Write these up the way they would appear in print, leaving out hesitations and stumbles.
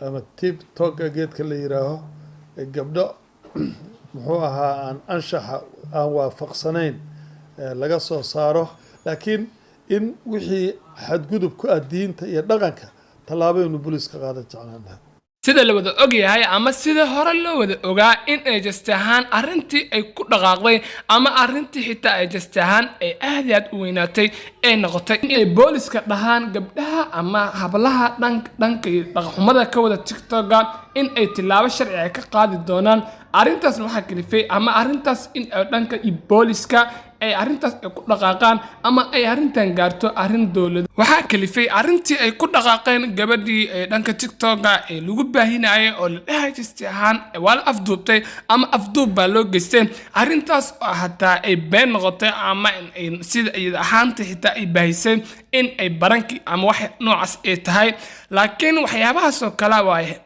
ama TikTok geedka la yiraaho gabdho muxuu ahaa aan anshaxa aan waafaqsanayn laga soo saaro laakiin in wixii xadgudub ku ah diinta iyo dhaqanka tallaabo inuu booliiska qaadan jeclaan sida la wada ogyahay ama sida hore loo wada ogaa in ay jastahaan arintii ay ku dhaqaaqday ama arintii xitaa ay jastahaan ay aad iyo aad u weynaatay ay noqotay in ay booliska dhahaan gabdhaha ama hablaha dhanka dhaqxumada ka wada TikTok in ay tilaabo sharci ah ka qaadi doonaan arintaas waxa kalifay ama arintaas in ay dhanka booliska ay arintaas ku dhaqaaqaan ama ay arintan gaarto arin dawlad waxa kalifay arintii ay ku dhaqaaqeen gabadhii ee dhanka TikTok ee lagu baahinayay oo la dhahay jastahaan wala afduubtay ama afduub baa loo geystay arintaas hataa ay been noqotay ama in sida ay ahaanta xitaa ay baahisay in ay baranki ama wax noocaas ay tahay laakiin waxyaabahaas oo kala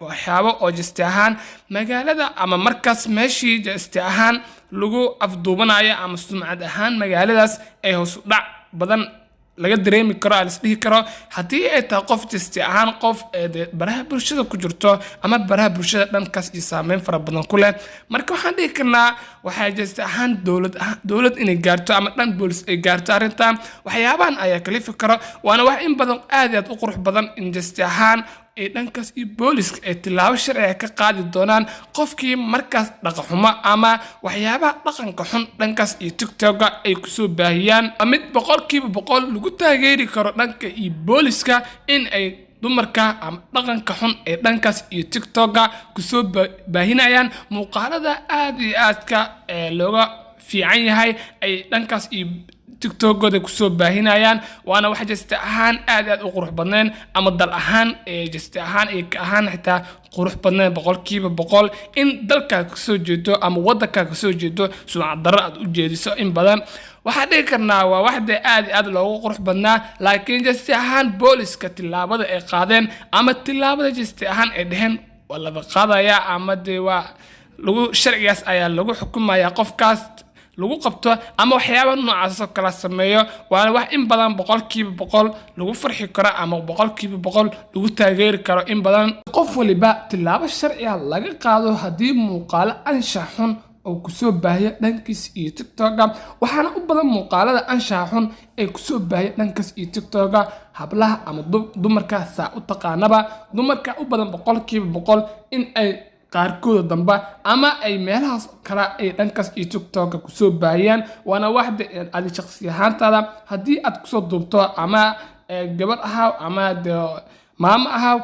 waxyaabo oo jastahaan magaalada ama markaas meeshii jastahaan lagu afduubanayo ama sumcad ahaan magaaladaas ay hoos u dhac badan laga dareemi karo alisdhihi karo haddii ay tahay qof jasti ahaan qof baraha bulshada ku jirto ama baraha bulshada dhankaas iyo saameyn fara badan ku leh marka waxaan dhihi karnaa waxay jasti ahaan dowlad inay gaarto ama dhan boolis ay gaarto arrintan waxyaabahan ayaa kalifi karo waana wax in badan aad iyo aad u qurux badan in jasti ahaan ee dhankaas iyo booliska ay tilaabo sharci ka qaadi doonaan qofkii markaas dhaqaxumo ama waxyaabaha dhaqanka xun dhankaas iyo TikTok ay ku soo baahiyaan mid 100% lagu taageeri karo dhanka iyo booliska in ay dumarka ama dhaqanka xun ee dhankaas iyo TikTok ku soo baahinayaan muuqaalada aad iyo aadka looga fiican yahay ay dhankaas iyo TikTok ku soo baahinayaan waana wax jasta ahaan aad u qurux badneen ama dal ahaan jasta ahaan ay ka ahaan xitaa qurux badneen 100% in dalka ka soo jeedo ama wadanka ka soo jeedo sumcad darro aad u jeediso in badan waxa dhici karnaa waa wax aad loogu qurux badnaa laakiin jasta ahaan booliska tilaabada ay qaadeen ama tilaabada jasta ahaan ay dhaheen waa la qaadaya ama waa lagu sharciyaas ayaa lagu xukumayaa qofkaas lagu qabto ama waxyaabo noocaas oo kala sameeyo waana wax in badan 100% lagu farxi karo ama 100% lagu taageeri karo in badan qof waliba tilaabo sharci ah laga qaado hadii muuqaal anshax xun oo ku soo baahiya dhankiis iyo TikTok waxaana u badan muuqaalada anshax xun ee ku soo baahiya dhankaas iyo TikTok hablaha ama dumarka saa u taqaanaba dumarka u badan 100% in ay qaarkood damba ama ay meelahaas kala ay dhankaas iyo TikTok ku soo baahiyaan waana wax aad shakhsi ahaantada hadii aad ku soo duubto ama gabadh ahaa ama maama ahaa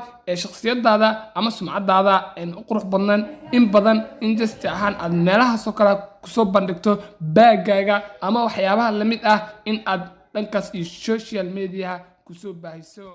shakhsiyadaada ama sumcadaada u qurux badnaan in badan in jasti ahaan aad meelahaas kala ku soo bandhigto baagaaga ama waxyaabaha la mid ah in aad dhankaas iyo social media ku soo baahiso